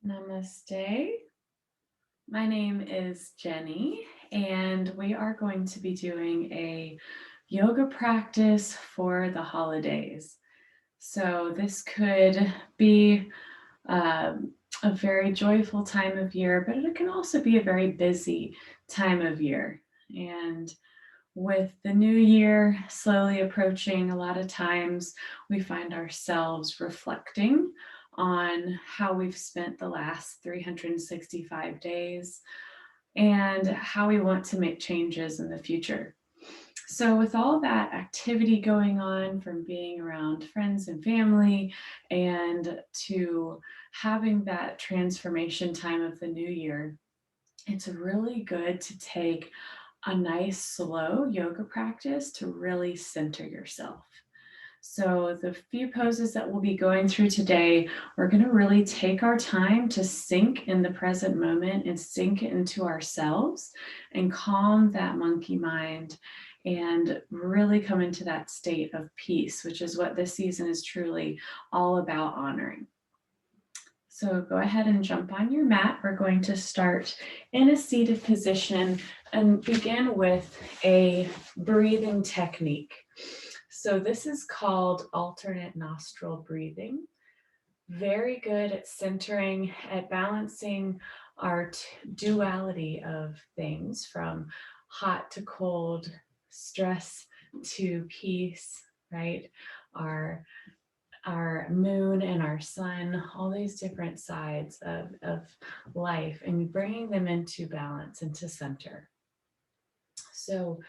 Namaste. My name is Jenny, and we are going to be doing a yoga practice for the holidays. So, this could be a very joyful time of year, but it can also be a very busy time of year. And with the new year slowly approaching, a lot of times we find ourselves reflecting on how we've spent the last 365 days and how we want to make changes in the future. So, with all that activity going on, from being around friends and family and to having that transformation time of the new year, it's really good to take a nice slow yoga practice to really center yourself. So, the few poses that we'll be going through today, we're going to really take our time to sink in the present moment and sink into ourselves and calm that monkey mind and really come into that state of peace, which is what this season is truly all about honoring. So go ahead and jump on your mat. We're going to start in a seated position and begin with a breathing technique. So this is called alternate nostril breathing. Very good at centering, at balancing our duality of things from hot to cold, stress to peace, right? Our our moon and our sun, all these different sides of life, and bringing them into balance, into center. So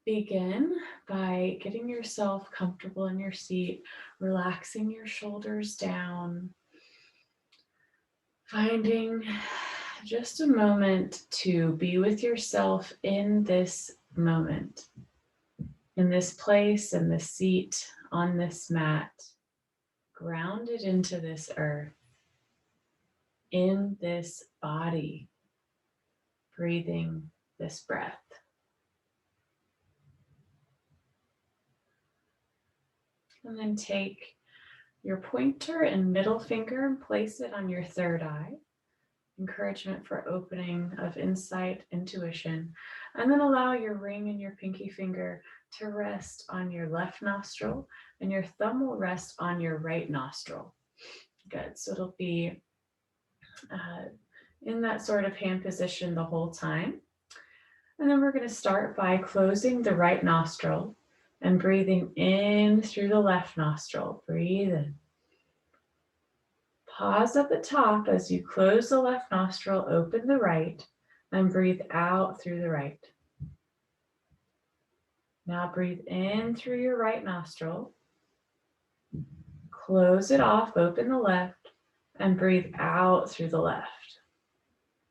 begin by getting yourself comfortable in your seat, relaxing your shoulders down, finding just a moment to be with yourself in this moment, in this place, in this seat, on this mat, grounded into this earth, in this body, breathing this breath. And then take your pointer and middle finger and place it on your third eye. Encouragement for opening of insight, intuition. And then allow your ring and your pinky finger to rest on your left nostril, and your thumb will rest on your right nostril. Good. So it'll be in that sort of hand position the whole time. And then we're going to start by closing the right nostril and breathing in through the left nostril. Breathe in. Pause at the top as you close the left nostril, open the right, and breathe out through the right. Now breathe in through your right nostril, close it off, open the left, and breathe out through the left.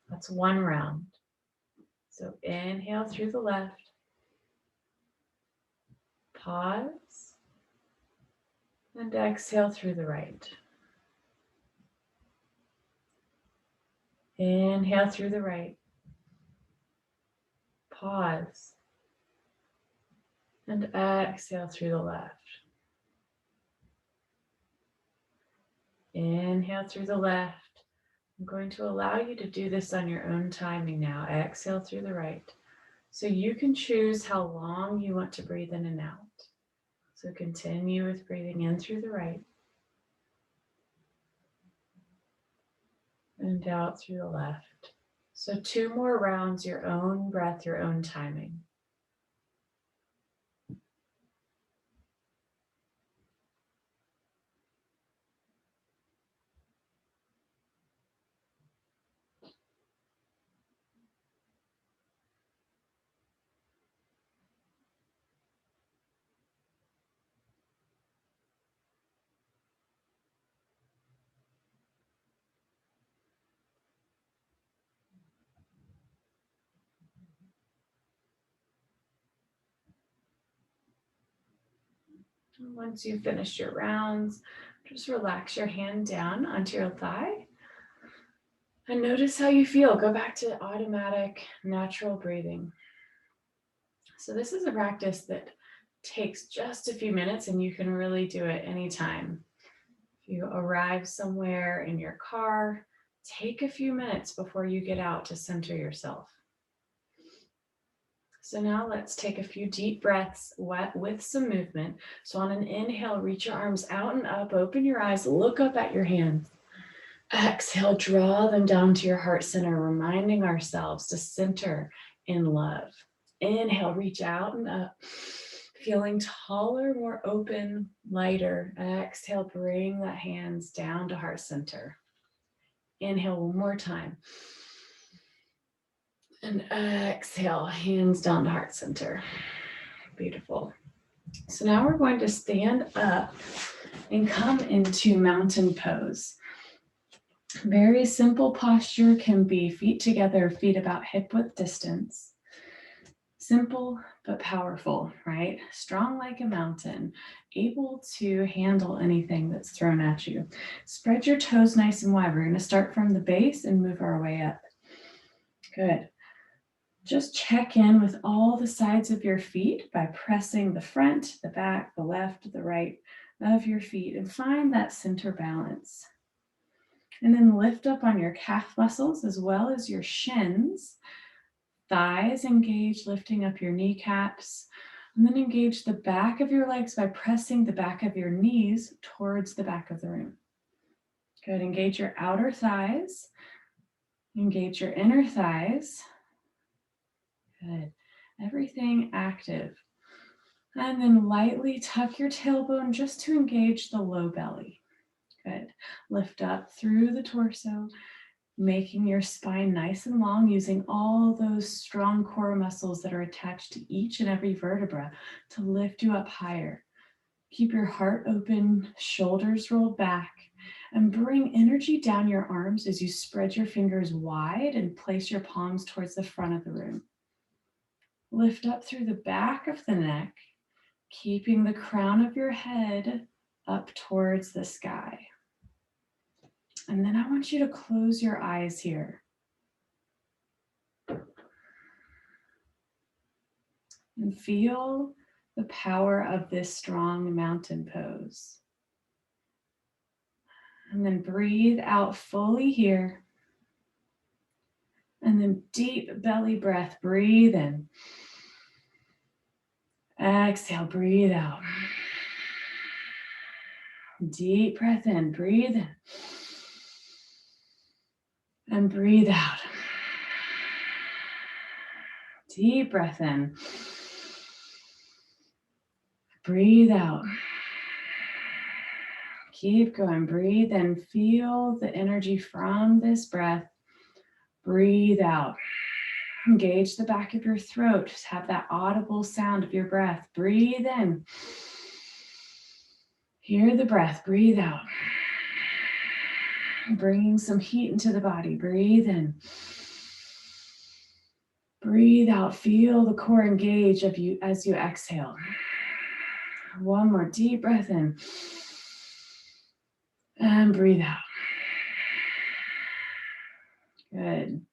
That's one round. So inhale through the left, pause, and exhale through the right. Inhale through the right, pause, and exhale through the left. Inhale through the left. I'm going to allow you to do this on your own timing now. Exhale through the right. So you can choose how long you want to breathe in and out. So continue with breathing in through the right and out through the left. So 2 more rounds, your own breath, your own timing. And once you've finished your rounds, just relax your hand down onto your thigh and notice how you feel. Go back to automatic, natural breathing. So this is a practice that takes just a few minutes, and you can really do it anytime. If you arrive somewhere in your car, Take a few minutes before you get out to center yourself. So now let's take a few deep breaths with some movement. So on an inhale, reach your arms out and up, open your eyes, look up at your hands. Exhale, draw them down to your heart center, reminding ourselves to center in love. Inhale, reach out and up, feeling taller, more open, lighter. Exhale, bring the hands down to heart center. Inhale one more time. And exhale, hands down to heart center. Beautiful. So now we're going to stand up and come into mountain pose. Very simple posture, can be feet together, feet about hip width distance. Simple but powerful, right? Strong like a mountain, able to handle anything that's thrown at you. Spread your toes nice and wide. We're going to start from the base and move our way up. Good. Just check in with all the sides of your feet by pressing the front, the back, the left, the right of your feet, and find that center balance. And then lift up on your calf muscles as well as your shins. Thighs engage, lifting up your kneecaps. And then engage the back of your legs by pressing the back of your knees towards the back of the room. Good. Engage your outer thighs. Engage your inner thighs. Good. Everything active. And then lightly tuck your tailbone just to engage the low belly. Good. Lift up through the torso, making your spine nice and long, using all those strong core muscles that are attached to each and every vertebra to lift you up higher. Keep your heart open, shoulders rolled back, and bring energy down your arms as you spread your fingers wide and place your palms towards the front of the room. Lift up through the back of the neck, keeping the crown of your head up towards the sky. And then I want you to close your eyes here. And feel the power of this strong mountain pose. And then breathe out fully here. And then deep belly breath, breathe in. Exhale, breathe out. Deep breath in, breathe in. And breathe out. Deep breath in. Breathe out. Keep going, breathe in. Feel the energy from this breath. Breathe out. Engage the back of your throat. Just have that audible sound of your breath. Breathe in. Hear the breath. Breathe out. Bringing some heat into the body. Breathe in. Breathe out. Feel the core engage of you as you exhale. One more deep breath in. And breathe out. Good.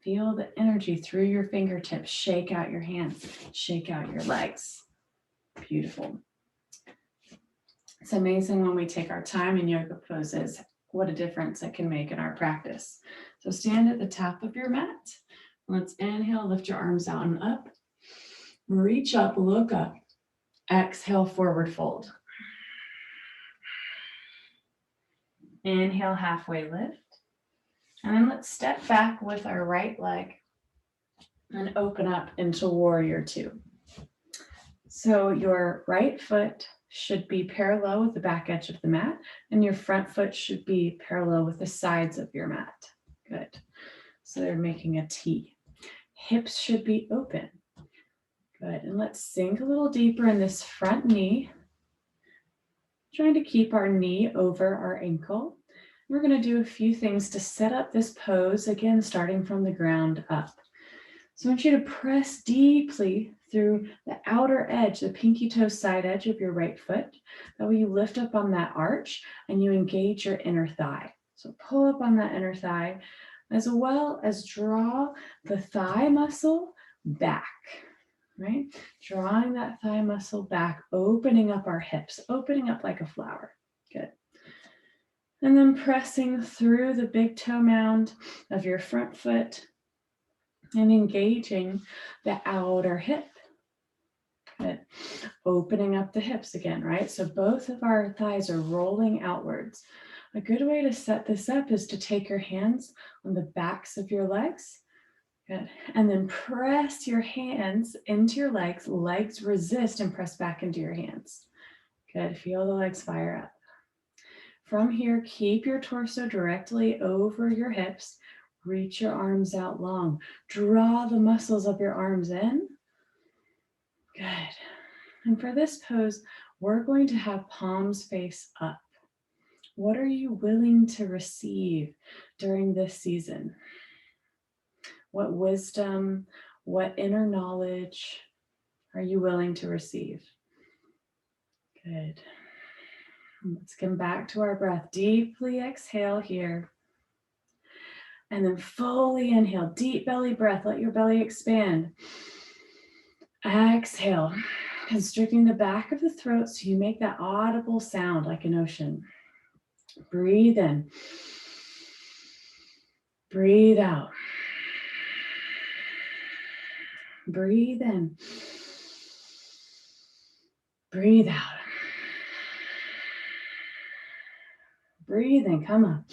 Feel the energy through your fingertips. Shake out your hands. Shake out your legs. Beautiful. It's amazing when we take our time in yoga poses, what a difference it can make in our practice. So stand at the top of your mat. Let's inhale, lift your arms out and up. Reach up, look up. Exhale, forward fold. Inhale, halfway lift. And then let's step back with our right leg and open up into warrior two. So your right foot should be parallel with the back edge of the mat, and your front foot should be parallel with the sides of your mat. Good. So they're making a T. Hips should be open. Good. And let's sink a little deeper in this front knee. Trying to keep our knee over our ankle. We're going to do a few things to set up this pose, again, starting from the ground up. So I want you to press deeply through the outer edge, the pinky toe side edge of your right foot. That way you lift up on that arch and you engage your inner thigh. So pull up on that inner thigh, as well as draw the thigh muscle back, right? Drawing that thigh muscle back, opening up our hips, opening up like a flower. Good. And then pressing through the big toe mound of your front foot and engaging the outer hip. Good. Opening up the hips again, right? So both of our thighs are rolling outwards. A good way to set this up is to take your hands on the backs of your legs. Good. And then press your hands into your legs. Legs resist and press back into your hands. Good. Feel the legs fire up. From here, keep your torso directly over your hips. Reach your arms out long. Draw the muscles of your arms in. Good. And for this pose, we're going to have palms face up. What are you willing to receive during this season? What wisdom, what inner knowledge are you willing to receive? Good. Let's come back to our breath. Deeply exhale here. And then fully inhale. Deep belly breath. Let your belly expand. Exhale. Constricting the back of the throat so you make that audible sound like an ocean. Breathe in. Breathe out. Breathe in. Breathe out. Breathe in. Come on.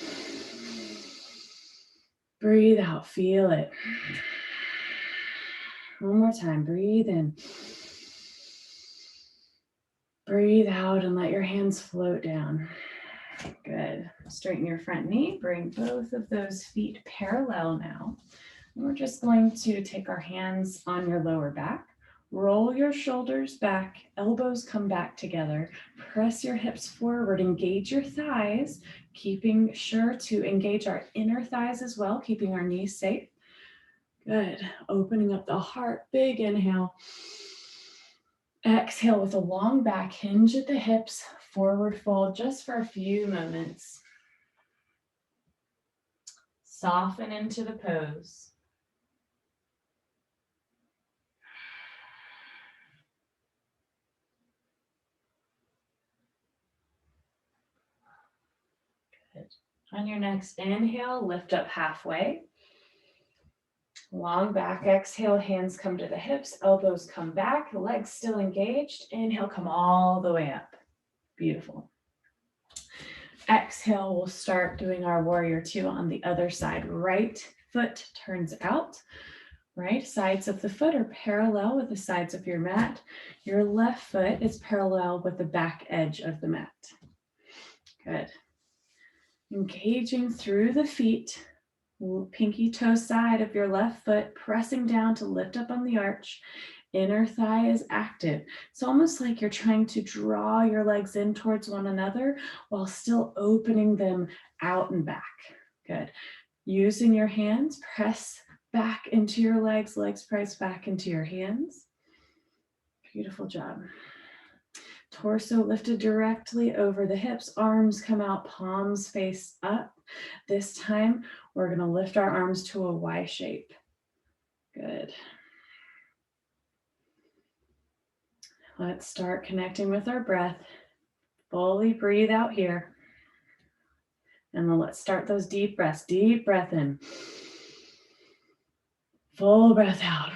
Breathe out. Feel it. One more time. Breathe in. Breathe out and let your hands float down. Good. Straighten your front knee. Bring both of those feet parallel now. And we're just going to take our hands on your lower back. Roll your shoulders back. Elbows come back together. Press your hips forward. Engage your thighs. Keeping sure to engage our inner thighs as well. Keeping our knees safe. Good. Opening up the heart. Big inhale. Exhale with a long back, hinge at the hips, forward fold just for a few moments. Soften into the pose. Good. On your next inhale, lift up halfway. Long back, exhale, hands come to the hips, elbows come back, legs still engaged. Inhale, come all the way up. Beautiful. Exhale, we'll start doing our warrior two on the other side. Right foot turns out. Right sides of the foot are parallel with the sides of your mat. Your left foot is parallel with the back edge of the mat. Good. Engaging through the feet. Pinky toe side of your left foot, pressing down to lift up on the arch. Inner thigh is active. It's almost like you're trying to draw your legs in towards one another while still opening them out and back. Good. Using your hands, press back into your legs, legs press back into your hands. Beautiful job. Torso lifted directly over the hips, arms come out, palms face up. This time, we're going to lift our arms to a Y shape. Good. Let's start connecting with our breath. Fully breathe out here. And then let's start those deep breaths. Deep breath in. Full breath out.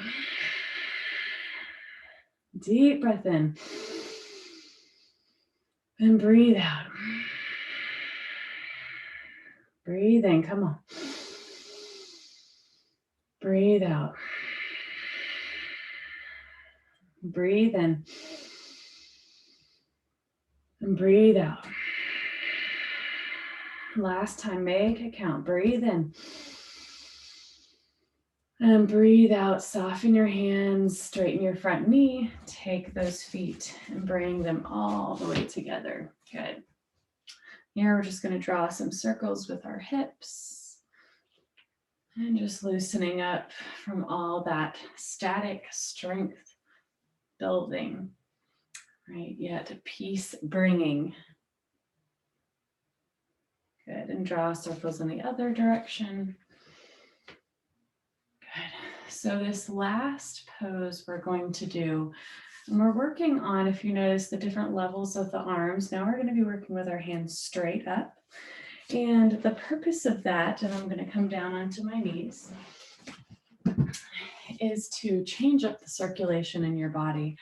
Deep breath in. And breathe out. Breathe in. Come on. Breathe out. Breathe in. And breathe out. Last time, make it count. Breathe in. And breathe out. Soften your hands. Straighten your front knee. Take those feet and bring them all the way together. Good. Here, we're just going to draw some circles with our hips. And just loosening up from all that static strength building, right? Yet peace bringing. Good, and draw circles in the other direction. Good, so this last pose we're going to do, and we're working on, if you notice, the different levels of the arms. Now we're going to be working with our hands straight up. And the purpose of that, and I'm going to come down onto my knees, is to change up the circulation in your body.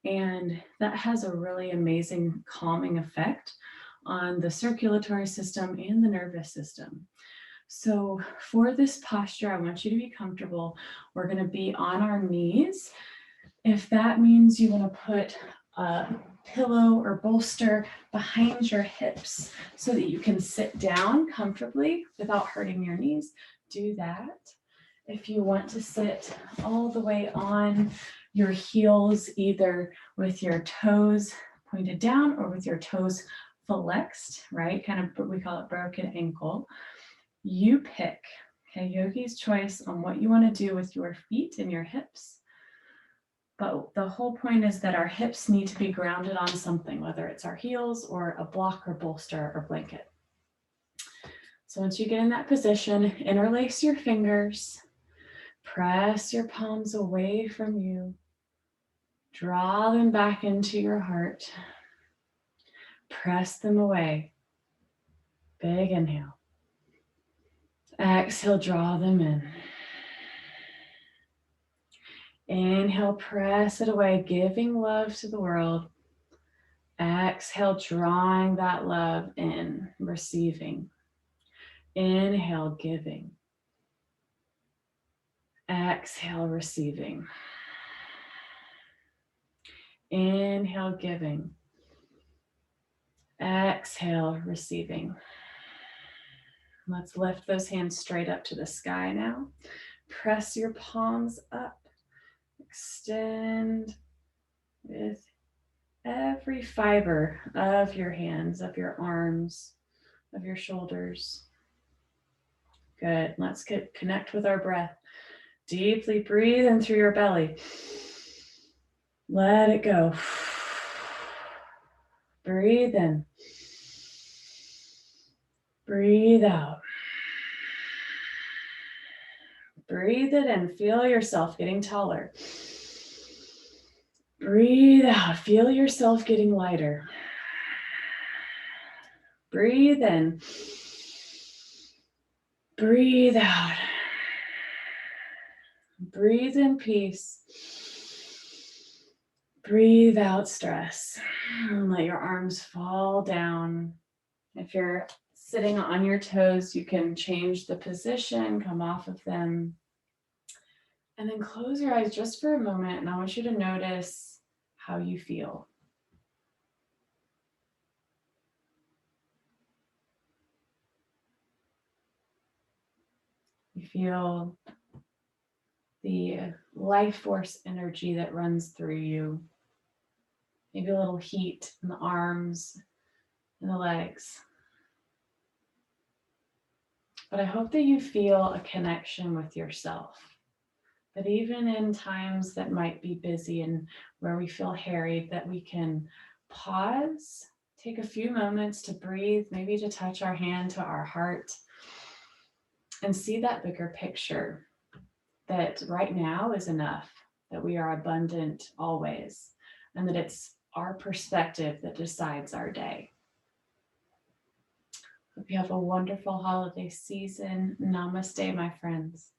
And that has a really amazing calming effect on the circulatory system and the nervous system. So for this posture, I want you to be comfortable. We're going to be on our knees. If that means you want to put a pillow or bolster behind your hips so that you can sit down comfortably without hurting your knees, do that. If you want to sit all the way on your heels, either with your toes pointed down or with your toes flexed, right? Kind of, we call it broken ankle. You pick, okay, yogi's choice on what you want to do with your feet and your hips. But the whole point is that our hips need to be grounded on something, whether it's our heels or a block or bolster or blanket. So once you get in that position, interlace your fingers, press your palms away from you, draw them back into your heart, press them away. Big inhale. Exhale, draw them in. Inhale, press it away, giving love to the world. Exhale, drawing that love in, receiving. Inhale, giving. Exhale, receiving. Inhale, giving. Exhale, receiving. Let's lift those hands straight up to the sky now. Press your palms up. Extend with every fiber of your hands, of your arms, of your shoulders. Good. Let's connect with our breath. Deeply breathe in through your belly. Let it go. Breathe in. Breathe out. Breathe it in. Feel yourself getting taller. Breathe out. Feel yourself getting lighter. Breathe in. Breathe out. Breathe in peace. Breathe out stress. And let your arms fall down. If you're sitting on your toes, you can change the position, come off of them. And then close your eyes just for a moment, and I want you to notice how you feel. You feel the life force energy that runs through you. Maybe a little heat in the arms and the legs. But I hope that you feel a connection with yourself. That even in times that might be busy and where we feel harried, that we can pause, take a few moments to breathe, maybe to touch our hand to our heart, and see that bigger picture, that right now is enough, that we are abundant always, and that it's our perspective that decides our day. Hope you have a wonderful holiday season. Namaste, my friends.